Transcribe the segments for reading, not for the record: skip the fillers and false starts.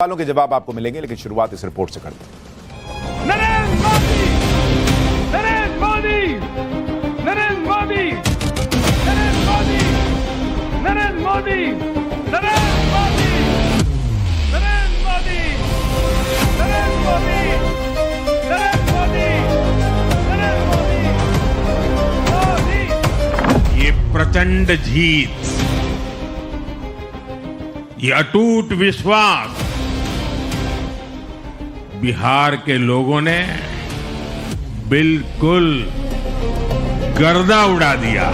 सवालों के जवाब आपको मिलेंगे, लेकिन शुरुआत इस रिपोर्ट से करते हैं। नरेंद्र मोदी, नरेंद्र मोदी, नरेंद्र मोदी, नरेंद्र मोदी, नरेंद्र मोदी, नरेंद्र मोदी, नरेंद्र मोदी, नरेंद्र मोदी, नरेंद्र मोदी, नरेंद्र मोदी, मोदी। ये प्रचंड जीत, ये अटूट विश्वास बिहार के लोगों ने बिल्कुल गर्दा उड़ा दिया।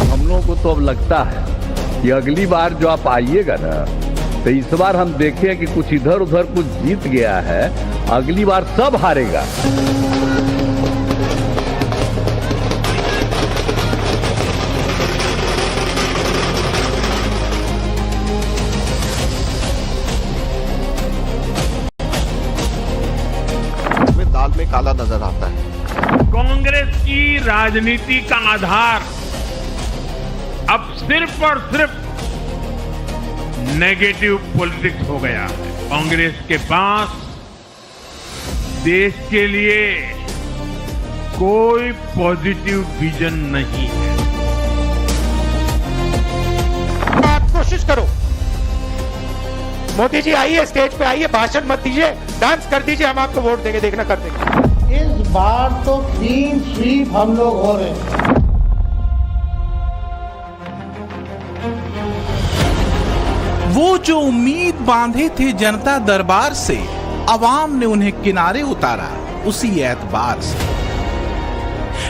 हम लोगों को तो अब लगता है कि अगली बार जो आप आइएगा ना, तो इस बार हम देखें कि कुछ इधर उधर कुछ जीत गया है, अगली बार सब हारेगा। में दाल में काला नजर आता है। कांग्रेस की राजनीति का आधार अब सिर्फ और सिर्फ नेगेटिव पॉलिटिक्स हो गया है। कांग्रेस के पास देश के लिए कोई पॉजिटिव विजन नहीं है। आप कोशिश करो, मोदी जी आइए, स्टेज पे आइए, भाषण मत दीजिए, डांस कर दीजिए, हम आपको वोट देंगे, देखना कर देंगे। इस बार तो क्लीन स्वीप हम लोग हो रहे हैं। वो जो उम्मीद बांधे थे जनता दरबार से, अवाम ने उन्हें किनारे उतारा उसी एतबार से।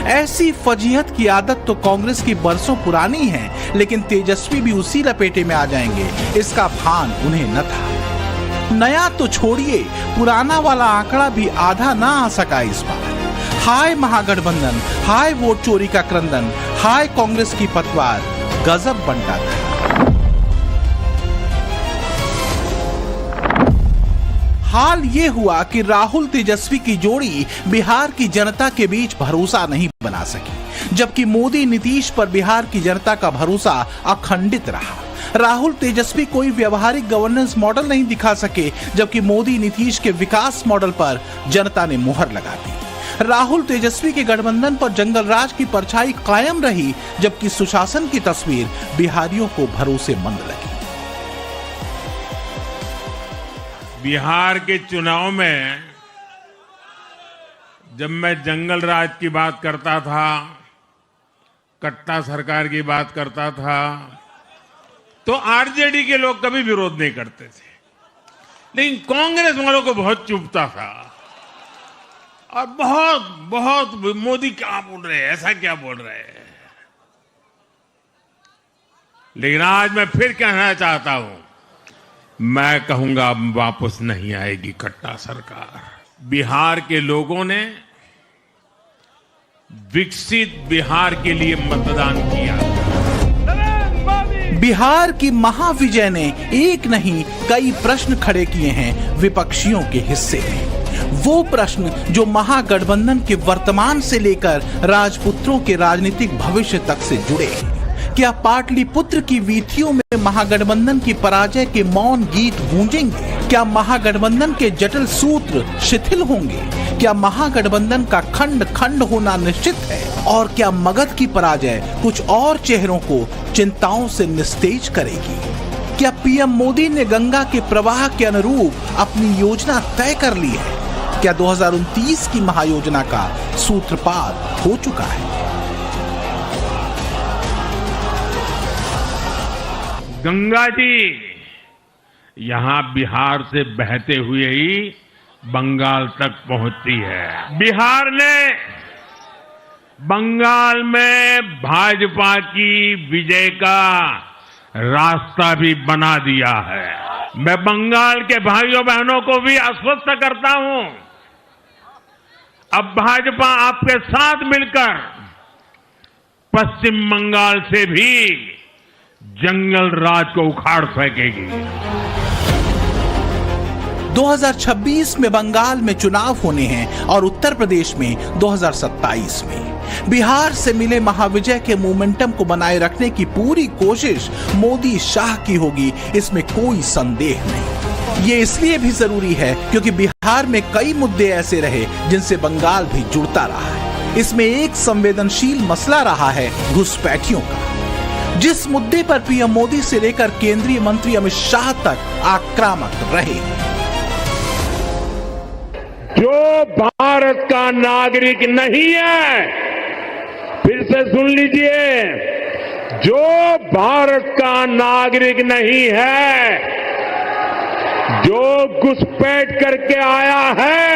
ऐसी फजीहत की आदत तो कांग्रेस की बरसों पुरानी है, लेकिन तेजस्वी भी उसी लपेटे में आ जाएंगे, इसका भान उन्हें न था। नया तो छोड़िए, पुराना वाला आंकड़ा भी आधा ना आ सका इस बार। हाय महागठबंधन, हाय वोट चोरी का क्रंदन, हाय कांग्रेस की पतवार, गजब बनता था। हाल ये हुआ कि राहुल तेजस्वी की जोड़ी बिहार की जनता के बीच भरोसा नहीं बना सकी, जबकि मोदी नीतीश पर बिहार की जनता का भरोसा अखंडित रहा। राहुल तेजस्वी कोई व्यवहारिक गवर्नेंस मॉडल नहीं दिखा सके, जबकि मोदी नीतीश के विकास मॉडल पर जनता ने मुहर लगा दी। राहुल तेजस्वी के गठबंधन पर जंगल राज की परछाई कायम रही, जबकि सुशासन की तस्वीर बिहारियों को भरोसेमंद लगी। बिहार के चुनाव में जब मैं जंगल राज की बात करता था, कट्टा सरकार की बात करता था, तो आरजेडी के लोग कभी विरोध नहीं करते थे, लेकिन कांग्रेस वालों को बहुत चुभता था और बहुत बहुत मोदी क्या बोल रहे हैं, ऐसा क्या बोल रहे हैं। लेकिन आज मैं फिर कहना चाहता हूं, मैं कहूंगा वापस नहीं आएगी कट्टा सरकार। बिहार के लोगों ने विकसित बिहार के लिए मतदान किया। बिहार की महाविजय ने एक नहीं कई प्रश्न खड़े किए हैं विपक्षियों के हिस्से में। वो प्रश्न जो महागठबंधन के वर्तमान से लेकर राजपुत्रों के राजनीतिक भविष्य तक से जुड़े हैं। क्या पाटलिपुत्र की वीथियों में महागठबंधन की पराजय के मौन गीत गूंजेंगे? क्या महागठबंधन के जटिल सूत्र शिथिल होंगे? क्या महागठबंधन का खंड खंड होना निश्चित है? और क्या मगध की पराजय कुछ और चेहरों को चिंताओं से निस्तेज करेगी? क्या पीएम मोदी ने गंगा के प्रवाह के अनुरूप अपनी योजना तय कर ली है? क्या 2029 की महायोजना का सूत्रपात हो चुका है? गंगा जी यहां बिहार से बहते हुए ही बंगाल तक पहुंचती है। बिहार ने बंगाल में भाजपा की विजय का रास्ता भी बना दिया है। मैं बंगाल के भाइयों बहनों को भी आश्वस्त करता हूं, अब भाजपा आपके साथ मिलकर पश्चिम बंगाल से भी जंगल राज को उखाड़ फेंकेगी। 2026 में बंगाल में चुनाव होने हैं और उत्तर प्रदेश में 2027 में। बिहार से मिले महाविजय के मोमेंटम को बनाए रखने की पूरी कोशिश मोदी शाह की होगी, इसमें कोई संदेह नहीं। ये इसलिए भी जरूरी है क्योंकि बिहार में कई मुद्दे ऐसे रहे जिनसे बंगाल भी जुड़ता रहा है। इसमें एक संवेदनशील मसला रहा है घुसपैठियों का, जिस मुद्दे पर पीएम मोदी से लेकर केंद्रीय मंत्री अमित शाह तक आक्रामक रहे। जो भारत का नागरिक नहीं है, फिर से सुन लीजिए, जो भारत का नागरिक नहीं है, जो घुसपैठ करके आया है,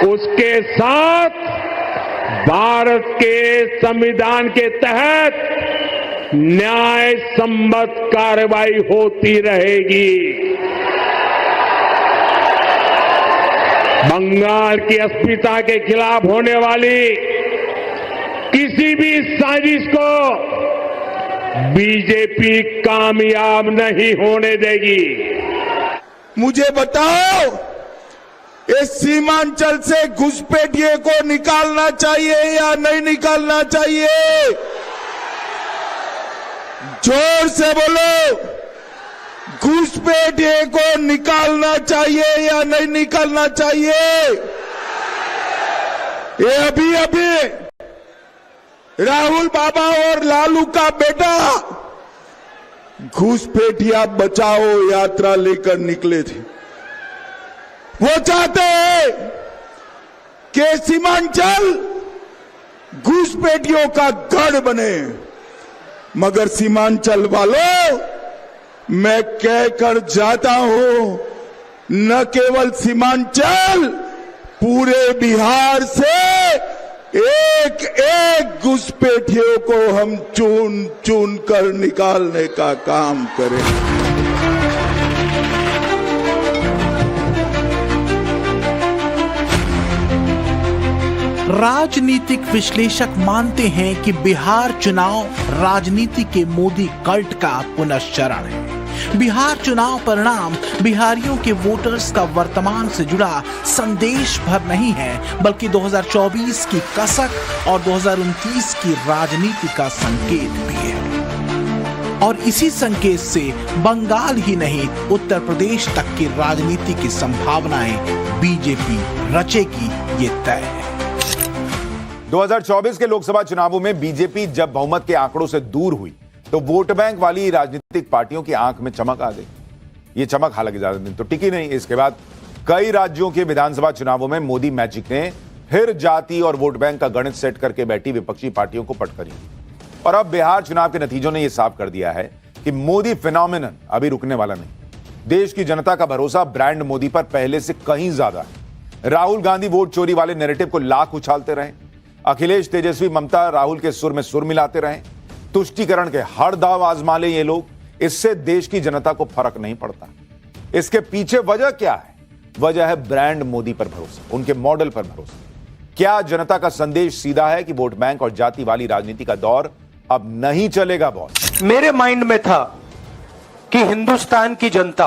उसके साथ भारत के संविधान के तहत न्याय सम्मत कार्रवाई होती रहेगी। बंगाल की अस्मिता के खिलाफ होने वाली किसी भी साजिश को बीजेपी कामयाब नहीं होने देगी। मुझे बताओ, इस सीमांचल से घुसपैठिए को निकालना चाहिए या नहीं निकालना चाहिए? जोर से बोलो, घुसपैठिए को निकालना चाहिए या नहीं निकालना चाहिए? ये अभी राहुल बाबा और लालू का बेटा घुसपैठिया बचाओ यात्रा लेकर निकले थे। वो चाहते हैं कि सीमांचल घुसपैठियों का गढ़ बने, मगर सीमांचल वालों, मैं कहकर जाता हूं, न केवल सीमांचल, पूरे बिहार से एक एक घुसपैठियों को हम चुन चुन कर निकालने का काम करें। राजनीतिक विश्लेषक मानते हैं कि बिहार चुनाव राजनीति के मोदी कल्ट का पुनश्चरण है। बिहार चुनाव परिणाम बिहारियों के वोटर्स का वर्तमान से जुड़ा संदेश भर नहीं है, बल्कि 2024 की कसक और 2029 की राजनीति का संकेत भी है। और इसी संकेत से बंगाल ही नहीं, उत्तर प्रदेश तक की राजनीति की संभावनाएं बीजेपी रचेगी, ये तय है। 2024 के लोकसभा चुनावों में बीजेपी जब बहुमत के आंकड़ों से दूर हुई तो वोट बैंक वाली राजनीतिक पार्टियों की आंख में चमक आ गई। ये चमक हालांकि ज्यादा दिन तो टिकी नहीं। इसके बाद कई राज्यों के विधानसभा चुनावों में मोदी मैजिक ने फिर जाति और वोट बैंक का गणित सेट करके बैठी विपक्षी पार्टियों को पटखनी दी। और अब बिहार चुनाव के नतीजों ने यह साफ कर दिया है कि मोदी फिनोमिनन अभी रुकने वाला नहीं। देश की जनता का भरोसा ब्रांड मोदी पर पहले से कहीं ज्यादा है। राहुल गांधी वोट चोरी वाले नैरेटिव को लाख उछालते रहे, अखिलेश, तेजस्वी, ममता राहुल के सुर में सुर मिलाते रहे, तुष्टीकरण के हर दाव आजमा ले ये लोग, इससे देश की जनता को फर्क नहीं पड़ता। इसके पीछे वजह क्या है? वजह है ब्रांड मोदी पर भरोसा, उनके मॉडल पर भरोसा। क्या जनता का संदेश सीधा है कि वोट बैंक और जाति वाली राजनीति का दौर अब नहीं चलेगा? बॉस, मेरे माइंड में था कि हिंदुस्तान की जनता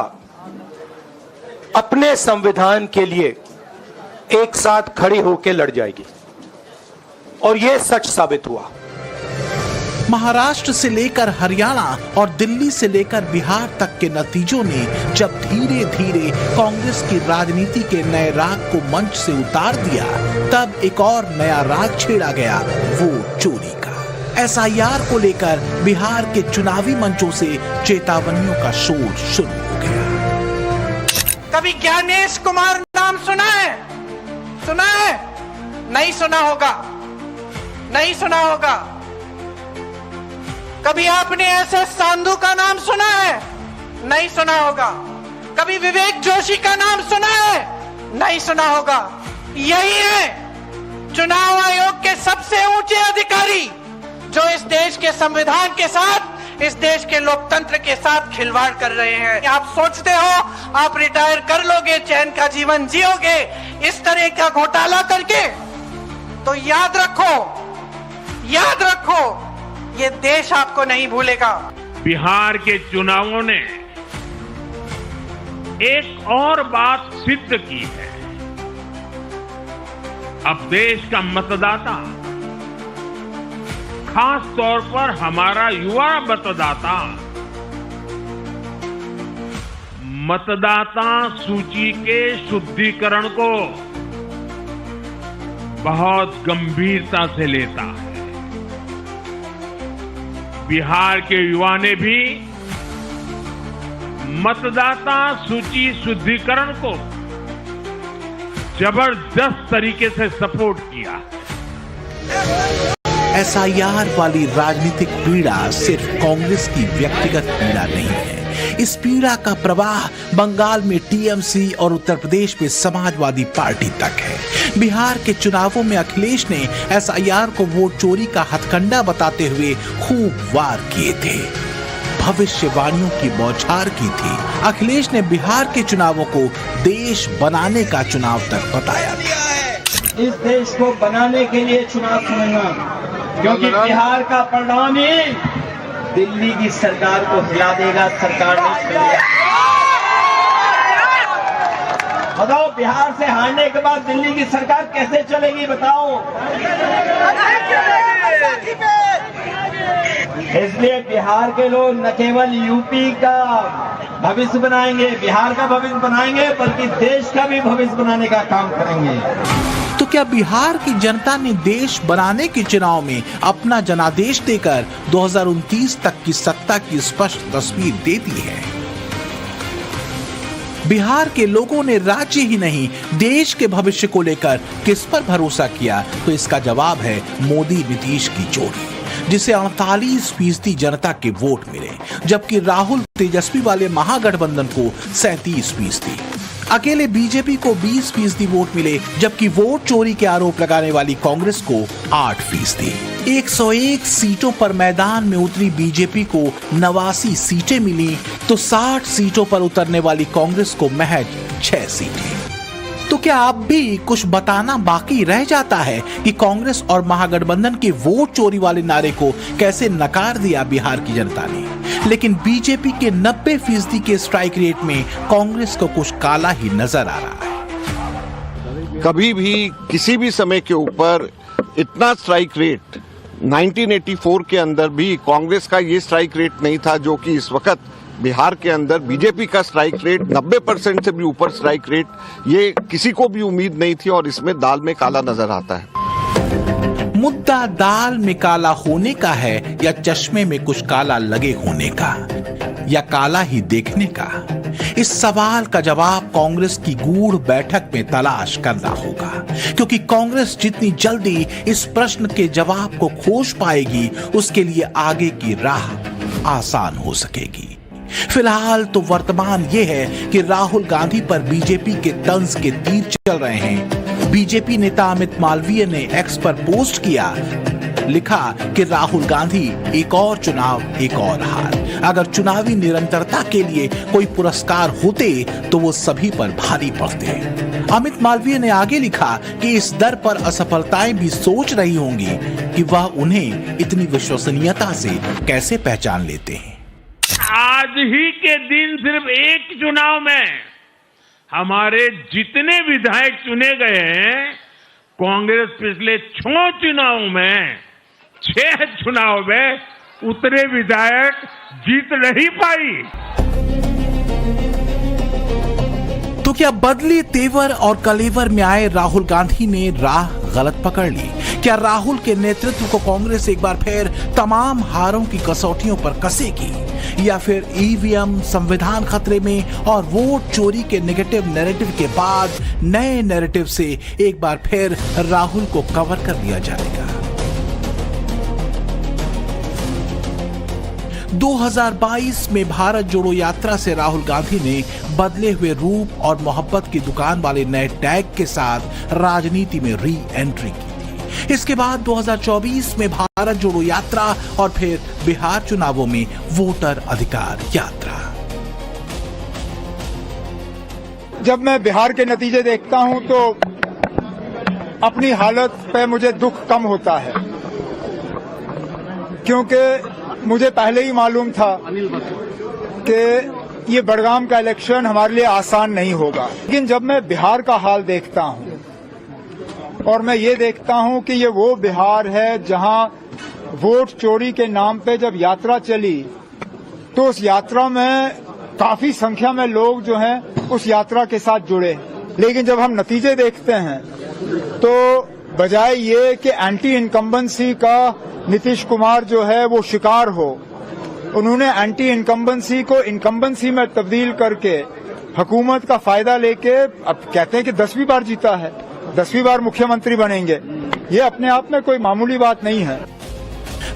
अपने संविधान के लिए एक साथ खड़ी होकर लड़ जाएगी, और यह सच साबित हुआ। महाराष्ट्र से लेकर हरियाणा और दिल्ली से लेकर बिहार तक के नतीजों ने जब धीरे धीरे कांग्रेस की राजनीति के नए राग को मंच से उतार दिया, तब एक और नया राग छेड़ा गया, वोट चोरी का। एसआईआर को लेकर बिहार के चुनावी मंचों से चेतावनियों का शोर शुरू हो गया। कभी ज्ञानेश कुमार नाम सुना है? सुना है? नहीं सुना होगा, नहीं सुना होगा। कभी आपने ऐसे सांधु का नाम सुना है? नहीं सुना होगा। कभी विवेक जोशी का नाम सुना है? नहीं सुना होगा। यही है चुनाव आयोग के सबसे ऊंचे अधिकारी, जो इस देश के संविधान के साथ, इस देश के लोकतंत्र के साथ खिलवाड़ कर रहे हैं। आप सोचते हो आप रिटायर कर लोगे, चैन का जीवन जियोगे इस तरह का घोटाला करके? तो याद रखो, याद रखो, ये देश आपको नहीं भूलेगा। बिहार के चुनावों ने एक और बात सिद्ध की है। अब देश का मतदाता, खास तौर पर हमारा युवा मतदाता, मतदाता सूची के शुद्धिकरण को बहुत गंभीरता से लेता है। बिहार के युवा ने भी मतदाता सूची शुद्धिकरण को जबरदस्त तरीके से सपोर्ट किया। एसआईआर वाली राजनीतिक पीड़ा सिर्फ कांग्रेस की व्यक्तिगत पीड़ा नहीं है। इस पीड़ा का प्रवाह बंगाल में टीएमसी और उत्तर प्रदेश में समाजवादी पार्टी तक है। बिहार के चुनावों में अखिलेश ने एसआईआर को वोट चोरी का हथकंडा बताते हुए खूब वार किए थे, भविष्यवाणियों की बौछार की थी। अखिलेश ने बिहार के चुनावों को देश बनाने का चुनाव तक बताया था। इस देश को बनाने के लिए चुनाव करेंगे, क्योंकि बिहार का परिणाम ही दिल्ली की सरकार को हिला देगा। सरकार नहीं चलेगा। बताओ, बिहार से हारने के बाद दिल्ली की सरकार कैसे चलेगी बताओ। इसलिए बिहार के लोग न केवल यूपी का भविष्य बनाएंगे, बिहार का भविष्य बनाएंगे, बल्कि देश का भी भविष्य बनाने का काम करेंगे। तो क्या बिहार की जनता ने देश बनाने के चुनाव में अपना जनादेश देकर 2029 तक की सत्ता की स्पष्ट तस्वीर दे दी है? बिहार के लोगों ने राज्य ही नहीं देश के भविष्य को लेकर किस पर भरोसा किया? तो इसका जवाब है मोदी नीतीश की जोड़ी, जिसे 48% जनता के वोट मिले, जबकि राहुल तेजस्वी वाले महागठबंधन को 37%। अकेले बीजेपी को 20% वोट मिले, जबकि वोट चोरी के आरोप लगाने वाली कांग्रेस को 8%। 101 सीटों पर मैदान में उतरी बीजेपी को 89 सीटें मिली, तो 60 सीटों पर उतरने वाली कांग्रेस को महज 6 सीटें। तो क्या अब भी कुछ बताना बाकी रह जाता है कि कांग्रेस और महागठबंधन के वोट चोरी वाले नारे को कैसे नकार दिया बिहार की जनता ने? लेकिन बीजेपी के 90% के स्ट्राइक रेट में कांग्रेस को कुछ काला ही नजर आ रहा है। कभी भी किसी भी समय के ऊपर इतना स्ट्राइक रेट 1984 के अंदर भी कांग्रेस का ये स्ट्राइक रेट नहीं था जो कि इस वक्त बिहार के अंदर बीजेपी का स्ट्राइक रेट 90% से भी ऊपर स्ट्राइक रेट, ये किसी को भी उम्मीद नहीं थी और इसमें दाल में काला नजर आता है। मुद्दा दाल में काला होने का है या चश्मे में कुछ काला लगे होने का, या काला ही देखने का? इस सवाल का जवाब कांग्रेस की गूढ़ बैठक में तलाश करना होगा, क्योंकि कांग्रेस जितनी जल्दी इस प्रश्न के जवाब को खोज पाएगी, उसके लिए आगे की राह आसान हो सकेगी। फिलहाल तो वर्तमान ये है कि राहुल गांधी पर बीजेपी के तंज के तीर चल रहे हैं। बीजेपी नेता अमित मालवीय ने एक्स पर पोस्ट किया, लिखा कि राहुल गांधी एक और चुनाव एक और हार। अगर चुनावी निरंतरता के लिए कोई पुरस्कार होते तो वो सभी पर भारी पड़ते। अमित मालवीय ने आगे लिखा कि इस दर पर असफलताएं भी सोच रही होंगी कि वह उन्हें इतनी विश्वसनीयता से कैसे पहचान लेते हैं। आज ही के दिन सिर्फ एक चुनाव में हमारे जितने विधायक चुने गए हैं, कांग्रेस पिछले 6 चुनावों में 6 चुनाव में उतने विधायक जीत नहीं पाई। तो क्या बदले तेवर और कलेवर में आए राहुल गांधी ने राह गलत पकड़ ली? क्या राहुल के नेतृत्व को कांग्रेस एक बार फिर तमाम हारों की कसौटियों पर कसेगी, या फिर ईवीएम, संविधान खतरे में और वोट चोरी के नेगेटिव नैरेटिव के बाद नए नैरेटिव से एक बार फिर राहुल को कवर कर दिया जाएगा? 2022 में भारत जोड़ो यात्रा से राहुल गांधी ने बदले हुए रूप और मोहब्बत की दुकान वाले नए टैग के साथ राजनीति में री एंट्री की थी। इसके बाद 2024 में भारत जोड़ो यात्रा और फिर बिहार चुनावों में वोटर अधिकार यात्रा। जब मैं बिहार के नतीजे देखता हूं तो अपनी हालत पे मुझे दुख कम होता है। क्योंकि मुझे पहले ही मालूम था कि ये बड़गाम का इलेक्शन हमारे लिए आसान नहीं होगा। लेकिन जब मैं बिहार का हाल देखता हूं और मैं ये देखता हूं कि ये वो बिहार है जहां वोट चोरी के नाम पे जब यात्रा चली तो उस यात्रा में काफी संख्या में लोग जो हैं उस यात्रा के साथ जुड़े। लेकिन जब हम नतीजे देखते हैं तो बजाय ये कि एंटी इनकम्बेंसी का नीतीश कुमार जो है वो शिकार हो, उन्होंने एंटी इनकम्बेंसी को इनकम्बेंसी में तब्दील करके हुकूमत का फायदा लेके अब कहते हैं कि 10वीं बार जीता है, 10वीं बार मुख्यमंत्री बनेंगे। ये अपने आप में कोई मामूली बात नहीं है।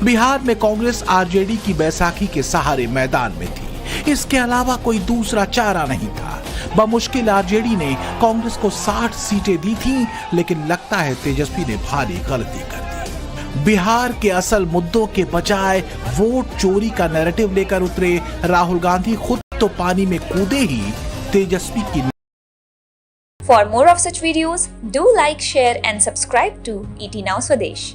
बिहार में कांग्रेस आरजेडी की बैसाखी के सहारे मैदान में थी, इसके अलावा कोई दूसरा चारा नहीं था। बमुश्किल आरजेडी ने कांग्रेस को 60 सीटें दी थीं, लेकिन लगता है तेजस्वी ने भारी गलती कर दी। बिहार के असल मुद्दों के बजाय वोट चोरी का नैरेटिव लेकर उतरे राहुल गांधी खुद तो पानी में कूदे ही तेजस्वी की। For more of such videos, do like, share and subscribe to ET Now Swadesh.